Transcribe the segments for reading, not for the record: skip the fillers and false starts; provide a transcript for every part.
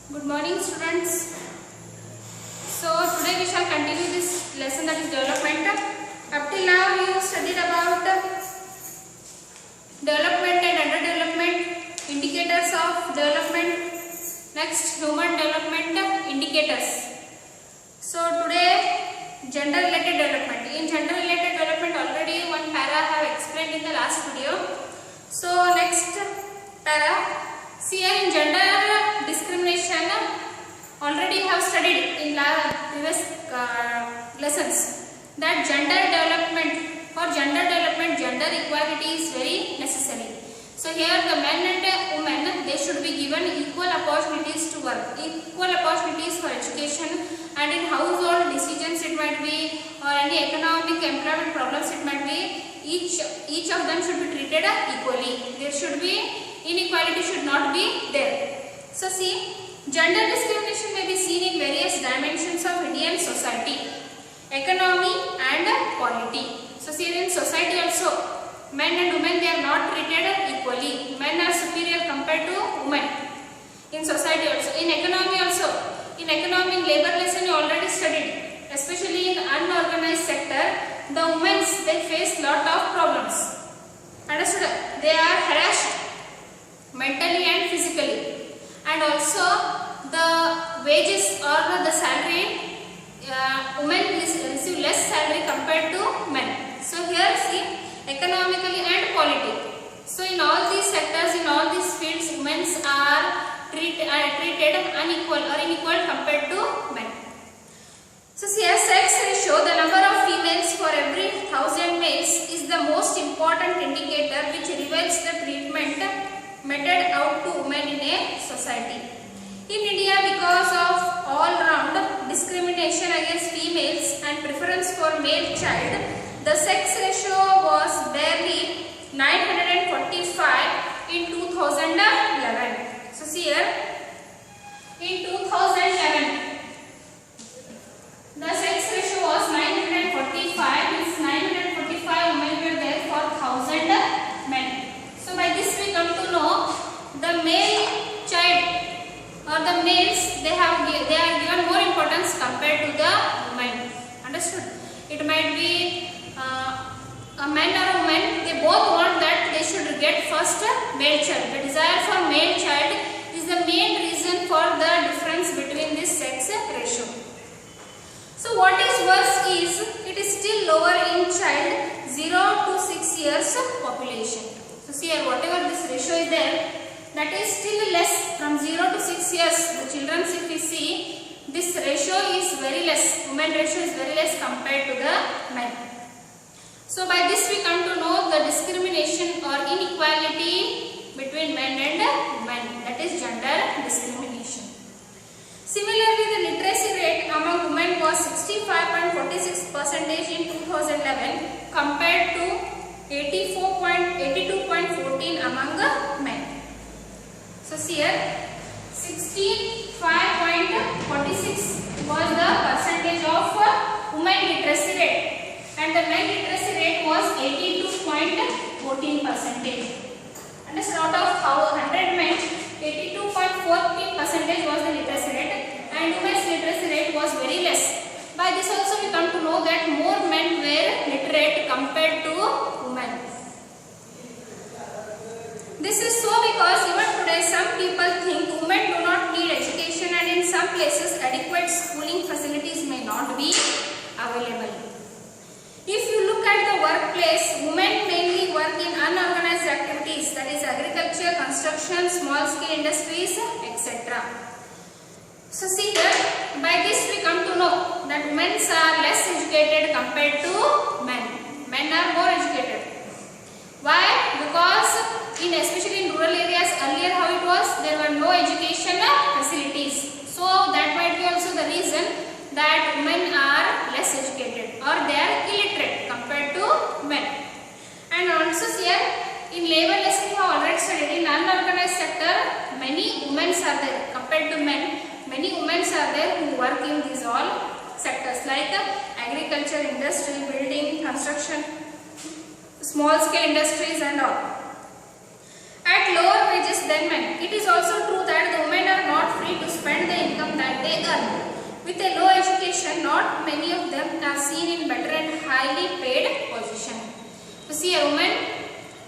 Good morning, students. So today we shall continue this lesson, that is development. Up till now we have studied about development and underdevelopment, indicators of development, next human development indicators. So today gender related development. In gender related development already one para I have explained in the last video. So next para, see here in gender discrimination already have studied in previous lessons that gender development, for gender development, gender equality is very necessary. So here the men and women, they should be given equal opportunities to work, equal opportunities for education, and in household decisions it might be, or any economic employment problems it might be, each of them should be treated equally. There should be inequality, should not be there. So see, gender discrimination may be seen in various dimensions of Indian society, economy and polity. So see, in society also, men and women, they are not treated equally. Men are superior compared to women. In society also, in economy also, in economy, in labor lesson you already studied, especially in unorganized sector, the women, they face lot of problems. Understood? They are harassed mentally and physically, and also the wages or the salary, women receive less salary compared to men. So here see, economically and politically. So in all these sectors, in all these fields, women are treated unequal or unequal compared to men. So see, as sex ratio, the number of females for every 1,000 males is the most important indicator which reveals the treatment meted out to women in a society. In India, because of all-round discrimination against females and preference for male child, the sex ratio was barely 945 in 2011. So see here, in 2011, the sex ratio was 945, means 945 women were there for 1,000 men. So by this we come to know the male child or the males, they are given more importance compared to the women. Understood? It might be a man or a woman, they both want that they should get first male child. The desire for male child is the main reason for the difference between this sex ratio. So what is worse is, it is still lower in child 0 to 6 years population. So see here, whatever this ratio is there, that is still less from 0 to 6 years. The children, if we see, this ratio is very less, women ratio is very less compared to the men. So by this we come to know the discrimination or inequality between men and women, that is gender discrimination. Similarly, the literacy rate among women was 65.46% in 2011 compared to 82.14 among men. So see here, 65.46 was the percentage of women literacy rate, and the men literacy rate was 82.14%. And out of 100 men, 82.14% was the literacy rate, and women's literacy rate was very less. By this also we come to know that more men were literate compared to women. This is so because even today some people think women do not need education, and in some places adequate schooling facilities may not be available. If you look at the workplace, women mainly work in unorganized activities, that is agriculture, construction, small scale industries, etc. So see here, by this we come to know that women are less educated compared to men. Men are more educated. Why? Because especially in rural areas, earlier how it was, there were no education facilities. So that might be also the reason that women are less educated or they are illiterate compared to men. And also here, in labor lesson we have already studied, in unorganized sector, many women are there compared to men. Many women are there who work in these all sectors like agriculture, industry, building, construction, small scale industries and all. At lower wages than men. It is also true that the women are not free to spend many of them are seen in better and highly paid position. So see a woman,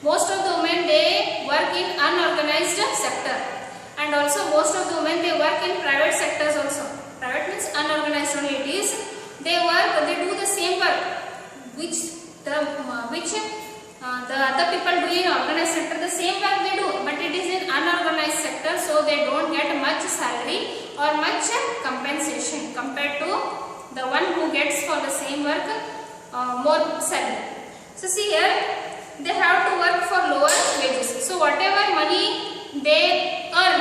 most of the women they work in unorganized sector, and also most of the women they work in private sectors also. Private means unorganized only it is. They do the same work which the other people do in organized sector. The same work they do, but it is in unorganized sector, so they don't get much salary or much compensation compared to the one who gets for the same work more salary. So see here, they have to work for lower wages. So whatever money they earn,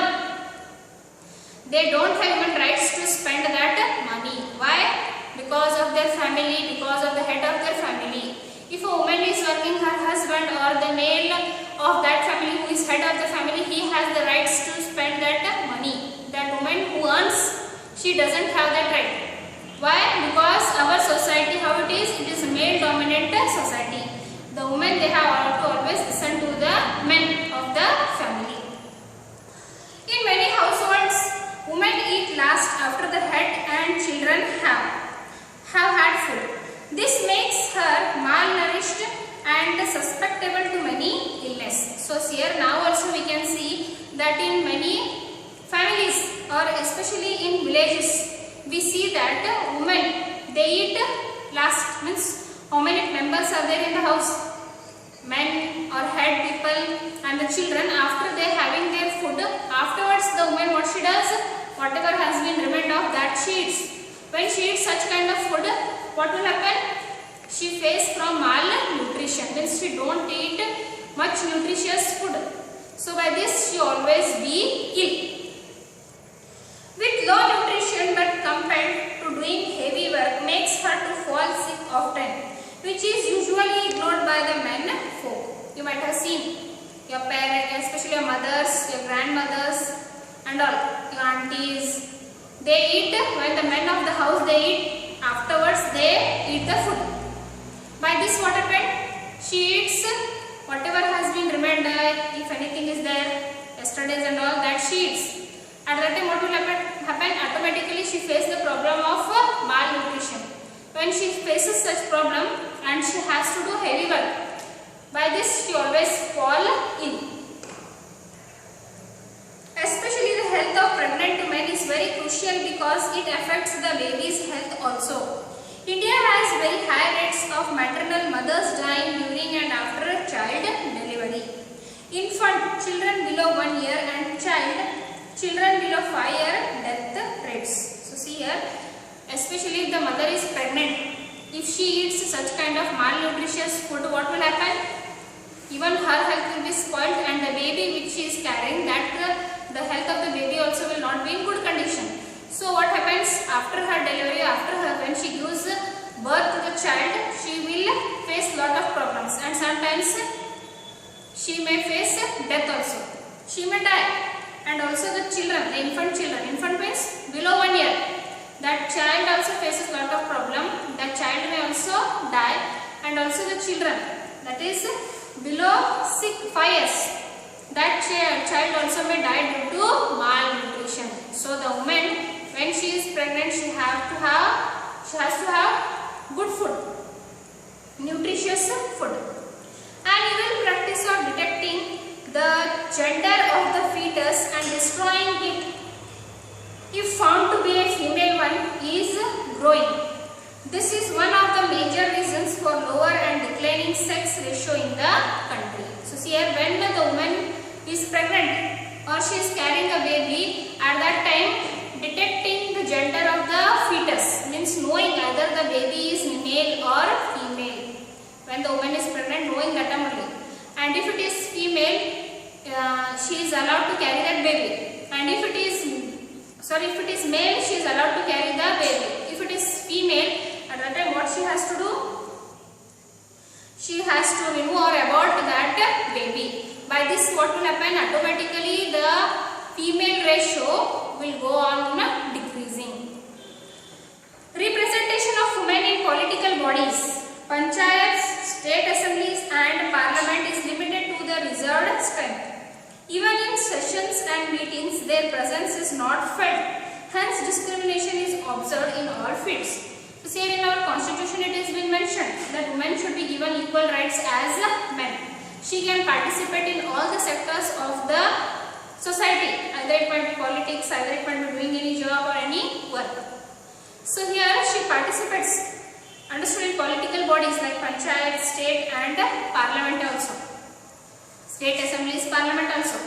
they don't have even rights to spend that money. Why? Because of their family, because of the head of their family. If a woman is working, her husband or the male of that family who is head of the family, he has the rights to spend that money. That woman who earns, she doesn't have that right. Why? Because our society, how it is a male dominant society. The women, they have to always listen to the men of the family. In many households, women eat last after the head and children have had food. This makes her malnourished and susceptible to many illness. So here now also we can see that in many families or especially in villages, we see that women they eat last, means how many members are there in the house? Men or head people and the children. After they having their food, afterwards the woman what she does? Whatever has been remained of that she eats. When she eats such kind of food, what will happen? She faces from malnutrition, means she don't eat much nutritious food. So by this she always be ill. With low nutrition but compelled to doing heavy work makes her to fall sick often, which is usually ignored by the men folk. You might have seen your parents, especially your mothers, your grandmothers and all, your aunties. They eat, when the men of the house they eat, afterwards they eat the food. By this what happened? She eats whatever has been remained, if anything is there, yesterday's and all, that she eats. At that time what will happen? Automatically she faces the problem of malnutrition. When she faces such problem and she has to do heavy work, by this she always fall ill. Especially the health of pregnant women is very crucial because it affects the baby's health also. India has very high rates of maternal mothers dying during and after a child delivery. Infant, children below 1 year and children below 5 year death rates. So see here, especially if the mother is pregnant, if she eats such kind of malnutritious food, what will happen? Even her health will be spoiled and the baby which she is carrying, that the health of the baby also will not be in good condition. So what happens after her delivery, when she gives birth to the child, she will face lot of problems and sometimes she may face death also. She may die. And also the children, the infant means below 1 year. That child also faces lot of problem. That child may also die. And also the children, that is below 5 years. That child also may die due to malnutrition. So the woman, when she is pregnant, she has to have good food, nutritious food. An evil practice of detecting the gender of the fetus and destroying it, if found to be a female one, is growing. This is one of the major reasons for lower and declining sex ratio in the country. So see here, when the woman is pregnant or she is carrying a baby, at that time detecting the gender of the fetus means knowing either the baby is male or female. When the woman is pregnant, knowing that only. And if it is female, she is allowed to carry that baby. And if it is male, she is allowed to carry the baby. If it is female, at that time what she has to do? She has to remove or abort that baby. By this what will happen? Automatically the female ratio will go on decreasing. Representation of women in political bodies, panchayats, state assemblies and parliament is limited to the reserved strength. Even in sessions and meetings, their presence is not felt. Hence, discrimination is observed in all fields. So here in our constitution it has been mentioned that women should be given equal rights as men. She can participate in all the sectors of the society, either it might be politics, either it might be doing any job or any work. So here she participates understood in political bodies like panchayat, state and parliament also, state assemblies, parliament also.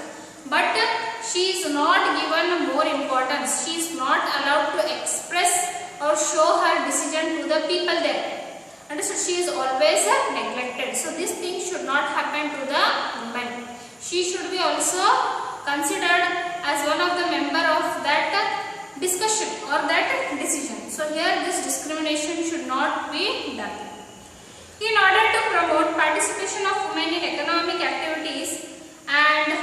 But she is not given more importance. She is not allowed to express or show her decision to the people there. Understood? She is always neglected. So this thing should not happen to the women. She should be also considered as one of the member of that discussion or that decision. So here this discrimination should not be done. In order to promote participation of women in economic activities and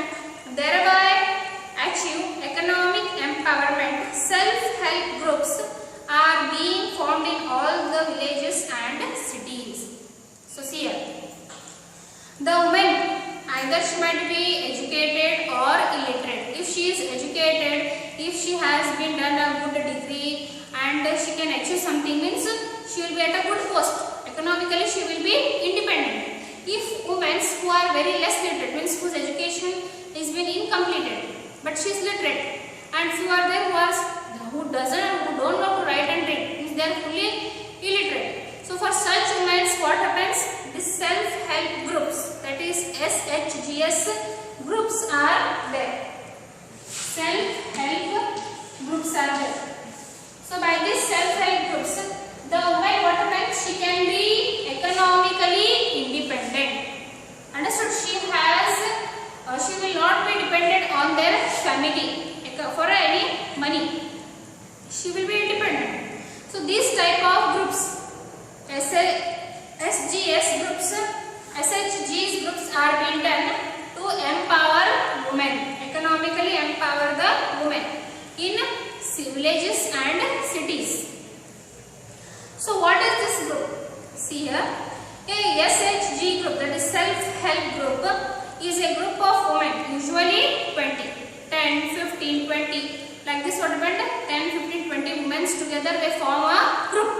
thereby achieve economic empowerment, self-help groups are being formed in all the villages and cities. So see here, the woman either she might be educated or illiterate. If she is educated, if she has been done a good degree and she can achieve something, means she will be at a good post. Economically she will be independent. If women who are very less literate, means whose education is been incompleted, but she is literate, and few are there who don't know to write and read, means they are fully illiterate. So for such women, what happens? These self-help groups, that is SHGS groups are there. Self-help groups are there. So by these self-help groups, the woman, what happens? She can be economically independent. Understood? She will not be dependent on their family for any money. She will be independent. So these type of groups, SGS groups, SHGs groups are being done to empower women, economically empower the women in villages and cities. So what is this group? See here, a SHG group, that is self-help group, is a group of women, usually 20, 10, 15, 20, like this what happened, 10, 15, 20 women together, they form a group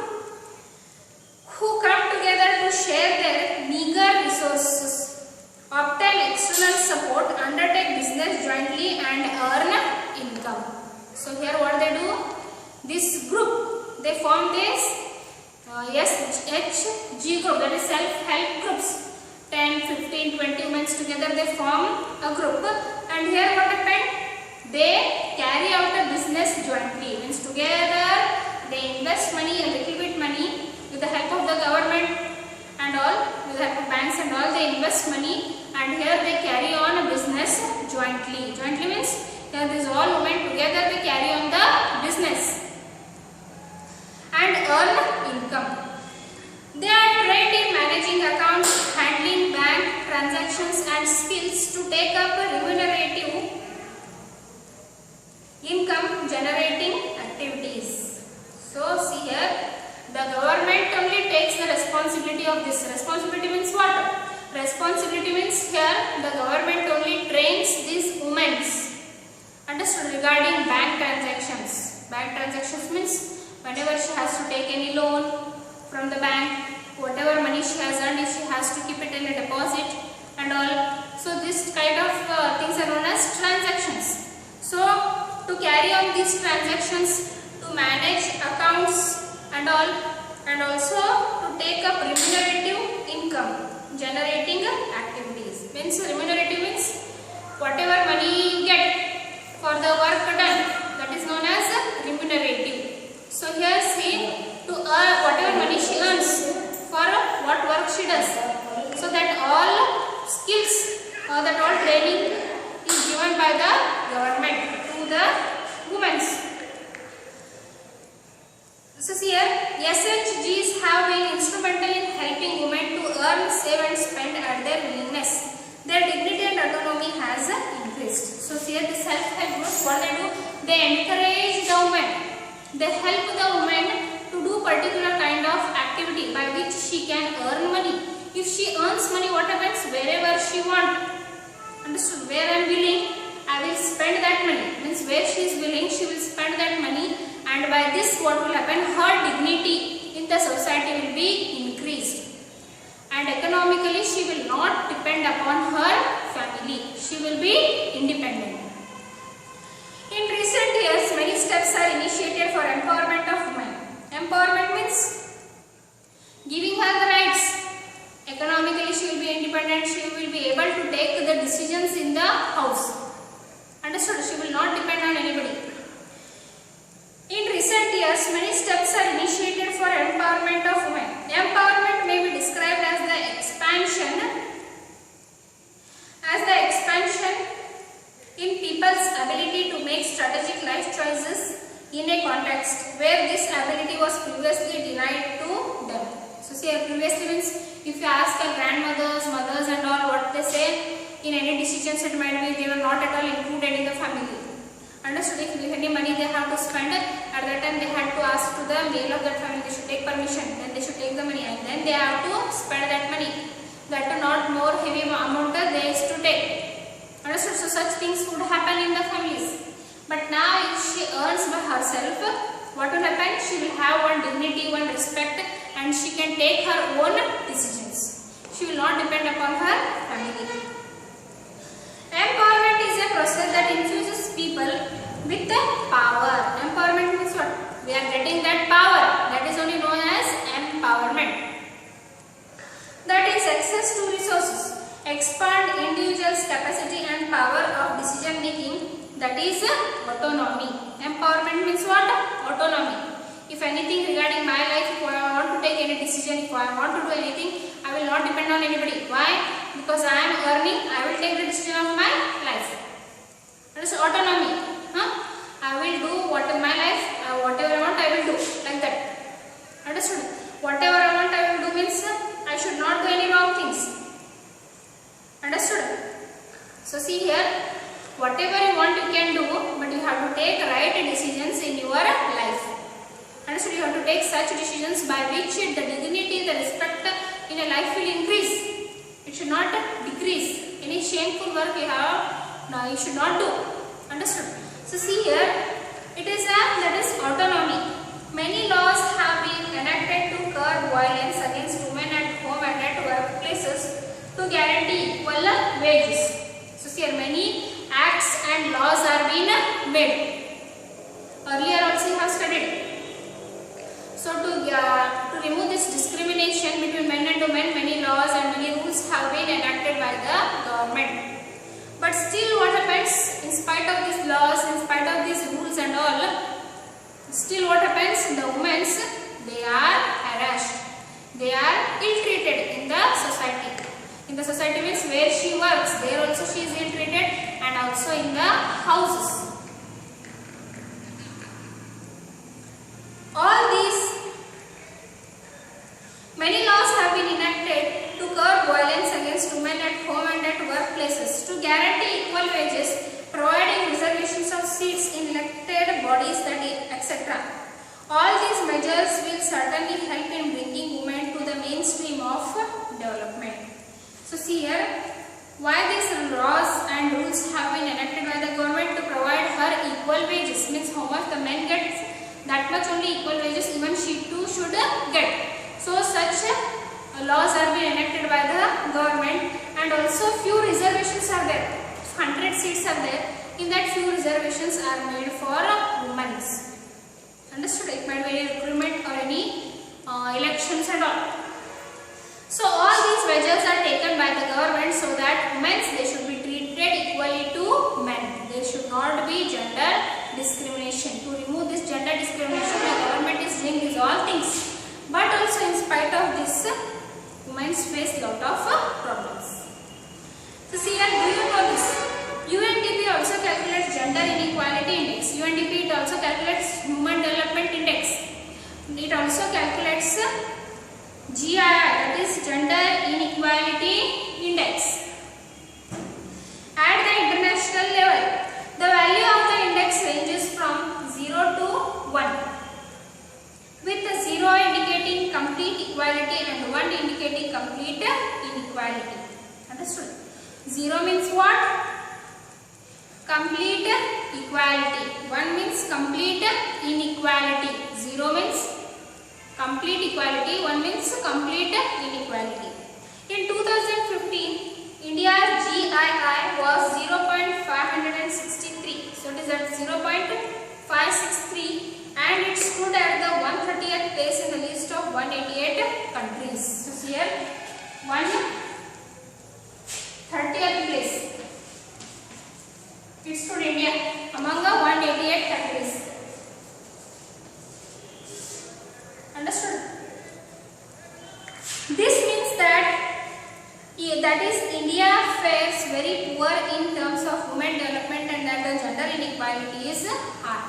who come together to share their meager resources, obtain external support, undertake business jointly and earn income. So here what they do, this group, they form this SHG group, that is self-help groups. 10, 15, 20 women together, they form a group, and here what happened? They carry out a business jointly, means together they invest money, a little bit money, with the help of the government and all, with the help of banks and all, they invest money, and here they carry on a business jointly. Jointly means here these all women together they carry on the business and earn income. They are trained in managing accounts, handling bank transactions and skills to take up remunerative income generating activities. So see here, the government only takes the responsibility of this. Responsibility means what? Responsibility means here the government only trains these women. Understood? Regarding bank transactions. Bank transactions means whenever she has to take any loan from the bank, whatever money she has earned, if she has to keep it in a deposit and all. So this kind of things are known as transactions. So to carry on these transactions, to manage accounts and all, and also to take up remunerative income generating activities. Means remunerative means whatever money you get for the work done, that is known as remunerative. So here see, to earn whatever money she earns for what work she does, so that all skills or that all training is given by the government to the women. So here SHGs have been instrumental in helping women to earn, save and spend at their willingness. Their dignity and autonomy has increased. So here the self-help groups, what they do, they encourage the women, they help the women to do particular kind of activity by which she can earn money. If she earns money, what happens? Wherever she wants. Understood? Where I am willing, I will spend that money. Means where she is willing, she will spend that money, and by this what will happen? Her dignity in in the society will be increased. And economically she will not depend upon her family. She will be independent. In recent years, many steps are initiated for empowerment of women. Empowerment means giving her the rights. Economically she will be independent. She will be able to take the decisions in the house. Understood? She will not depend on anybody. In recent years, many steps are initiated for empowerment of women. Empowerment may be described as the expansion in people's ability to make strategic life choices in a context where this ability was previously denied to them. So see, previously means if you ask our grandmothers, mothers and all what they say, in any decisions it might be they were not at all included in the family. Understood? If any money they have to spend, at that time they had to ask to the male of that family, they should take permission, then they should take the money and then they have to spend that money. That not more heavy amount they used to take. Understood? So such things would happen in the families. But now if she earns by herself, what will happen? She will have one dignity, one respect, and she can take her own decisions. She will not depend upon her family. Empowerment is a process that infuses people with power. Empowerment means what? We are getting that power. That is only known as empowerment. That is access to resources. Expand individuals' capacity and power of decision making. That is autonomy. Empowerment means what? Autonomy. If anything regarding my life, if I want to take any decision, if I want to do anything, I will not depend on anybody. Why? Because I am earning, I will take the decision of my life. That is autonomy. I will do what in my life, whatever I want, I will do. Like that. Understood? Whatever I want, I will do means I should not do any wrong things. Understood? So see here, whatever you want you can do, but you have to take right decisions in your life. Understood? You have to take such decisions by which the dignity, the respect in a life will increase. It should not decrease. Any shameful work you have, no, you should not do. Understood? So see here, it is that is autonomy. Many laws have been enacted to curb violence against women at home and at workplaces to guarantee equal wages. So here many acts and laws are being made. Earlier also you have studied. So to remove this discrimination between men and women, many laws and many rules have been enacted by the government. But still what happens, in spite of these laws, in spite of these rules and all, still what happens, the women, they are harassed. They are ill-treated in the society. In the society means where she works, there also she is ill-treated, and also in the houses. All these, many laws have been enacted to curb violence against women at home and at workplaces, to guarantee equal wages, providing reservations of seats in elected bodies, etc. All these measures will certainly help in bringing women to the mainstream of development. So see here, why these laws and rules have been enacted by the government to provide her equal wages, means how much the men get, that much only equal wages even she too should get. So such laws are being enacted by the government, and also few reservations are there. 100 seats are there. In that few reservations are made for women. Understood? It might be any recruitment or any elections and all. So all these measures are taken by the government so that women, they should be treated equally to men. There should not be gender discrimination. To remove this gender discrimination, the government is doing these all things. But also in spite of this, women face lot of problems. So see here, do you know this? UNDP also calculates gender inequality index. UNDP it also calculates human development index. It also calculates GII, that is gender inequality index. At the international level, the value of the index ranges from 0 to 1, with 0 indicating complete equality and 1 indicating complete inequality. Understood? 0 means what? Complete equality. 1 means complete inequality. 0 means complete equality, one means complete inequality. In 2015, India's GII was 0.563, so it is at 0.563 and it stood at the 130th place in the list of 188 countries. So here 130th place. It stood India among the 188 countries. Understood? This means that is India fares very poor in terms of women development and that the gender inequality is high.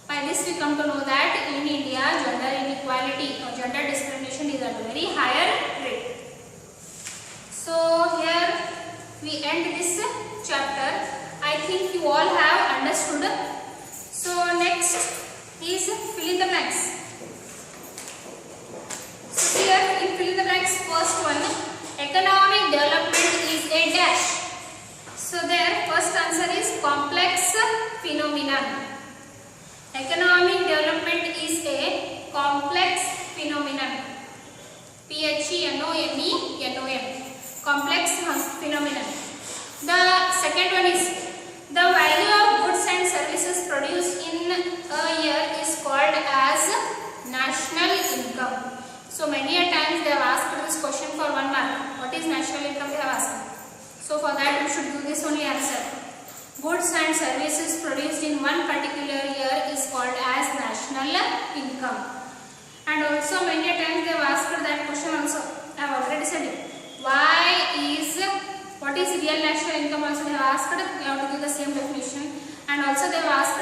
By this we come to know that in India gender inequality or gender discrimination is at a very higher rate. So here we end this chapter. I think you all have understood. So next is fill in the blanks. So here in fill in the blanks, first one, economic development is a dash. So there first answer is complex phenomenon. Economic development is a complex phenomenon. PHENOMENON. Complex phenomenon. The second one is the value of goods and services produced in a year is called as national income. So many a times they have asked this question for 1 mark. What is national income they have asked. So for that you should do this only answer. Goods and services produced in one particular year is called as national income. And also many a times they have asked that question also. I have already said it. What is real national income also they have asked. You have to give the same definition. And also they have asked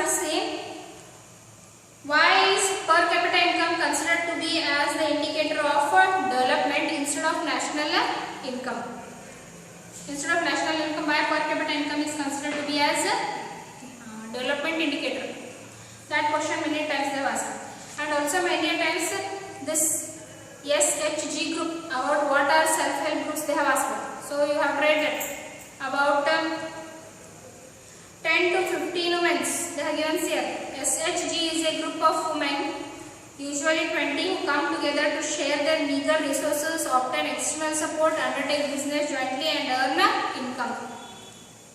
same. Why is per capita income considered to be as the indicator of development instead of national income? Instead of national income, why per capita income is considered to be as development indicator? That question many times they have asked. And also many times this SHG group, about what are self-help groups they have asked. So you have read it about 10 to 15 women they have given here. SHG is a group of women, usually 20, who come together to share their meager resources, obtain external support, undertake business jointly and earn income.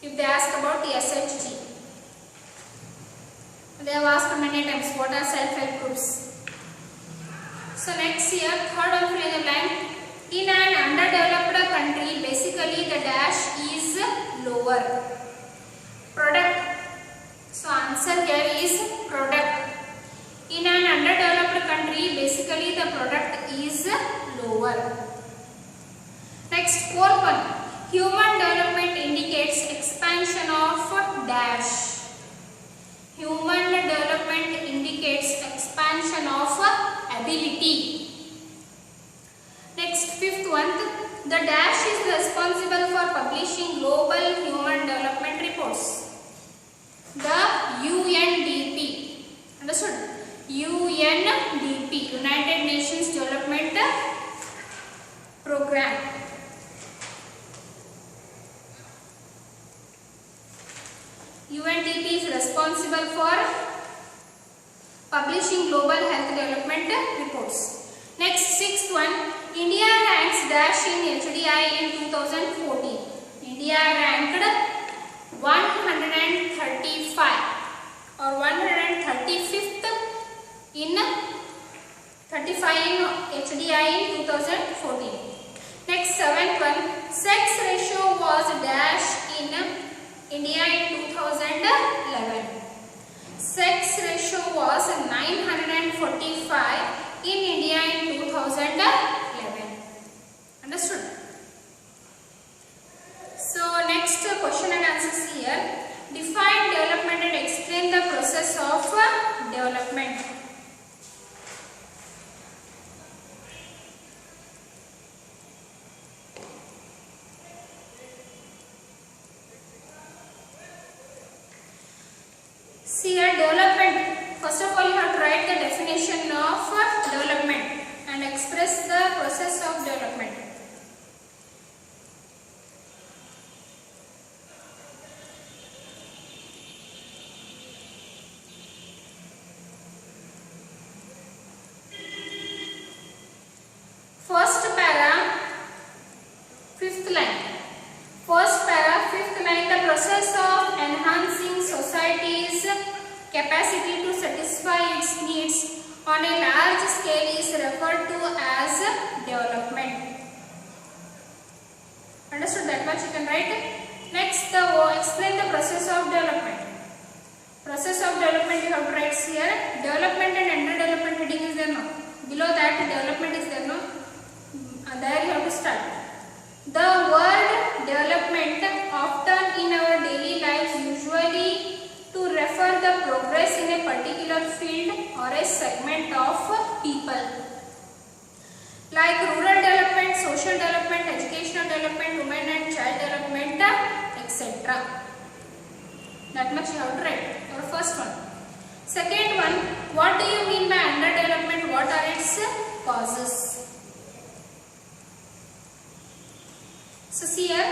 If they ask about the SHG, they have asked many times what are self-help groups. So next here, third one fill in the blank. In an underdeveloped country, basically the dash is lower. Product. So answer here is product. In an underdeveloped country, basically the product is lower. Next, fourth one. Human development indicates expansion of dash. Human development indicates expansion of ability. Next, fifth one. The dash is responsible for publishing global human development reports. The UNDP. Understood? UNDP, United Nations Development Program. UNDP is responsible for publishing global health development reports. Next, sixth one. India ranks dash in HDI in 2014. India ranked 135 or 135th in 35 in HDI in 2014. Next, seventh one. Sex ratio was dash in India in 2011. Sex ratio was 945 in India in 2011. Understood? So next question and answers here. Define development and explain the process of development. See here, development. First of all, you have to write the definition of development. capacity to satisfy its needs on a large scale is referred to as development. Understood that much? You can write. Next, explain the process of development. Process of development you have to write here. Development and underdevelopment heading is there now. Below that development is there now. There you have to start. The word development often in our daily lives usually to refer the progress in a particular field or a segment of people, like rural development, social development, educational development, women and child development, etc. That much you have to write. Our first one. Second one, what do you mean by underdevelopment? What are its causes? So see here,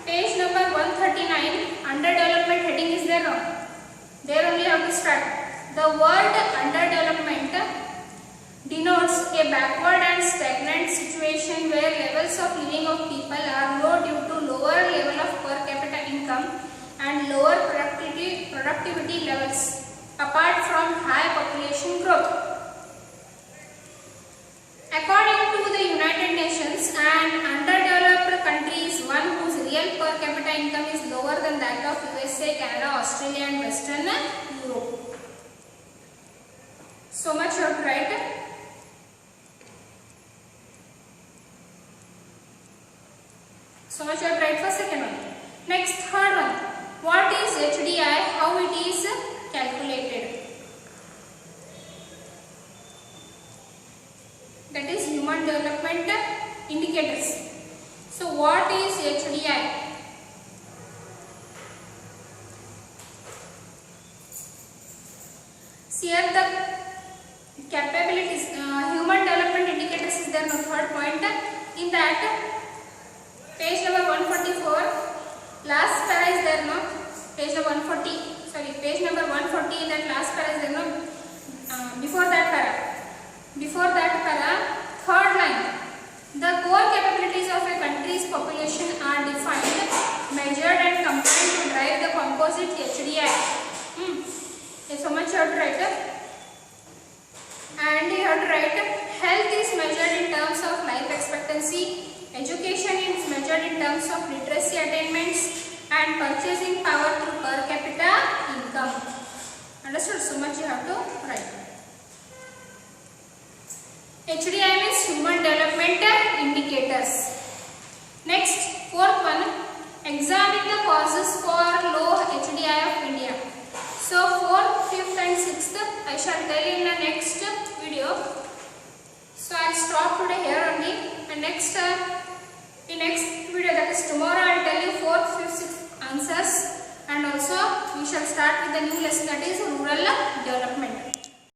page number 139, underdevelopment heading is there now. There only you have to start. The word underdevelopment denotes a backward and stagnant situation where levels of living of people are low due to lower level of per capita income and lower productivity levels apart from high population growth. According to the United Nations, an underdeveloped country is one whose real per capita income is lower than that of USA, Canada, Australia and Western Europe. So much you have to write. So much you have to write for second one. Next, third one. What is HDI? How it is calculated? That is Human Development Indicators. So what is HDI? See here the capabilities, Human Development Indicators is there, no third point. In that page number 144, last para is there, no? Page number 140, sorry, page number 140 in that last para is there, no? Before that para, third line, the core capabilities of a country's population are defined, measured and combined to drive the composite HDI. So much you have to write. And you have to write, health is measured in terms of life expectancy, education is measured in terms of literacy attainments, and purchasing power through per capita income. Understood? So much you have to write. HDI means Human Development Indicators. Next, fourth one, examine the causes for low HDI of India. So 4th, 5th and 6th I shall tell in the next video. So I will stop today here only, and next video, that is tomorrow, I will tell you 4th, 5th, 6th answers, and also we shall start with the new lesson, that is rural development.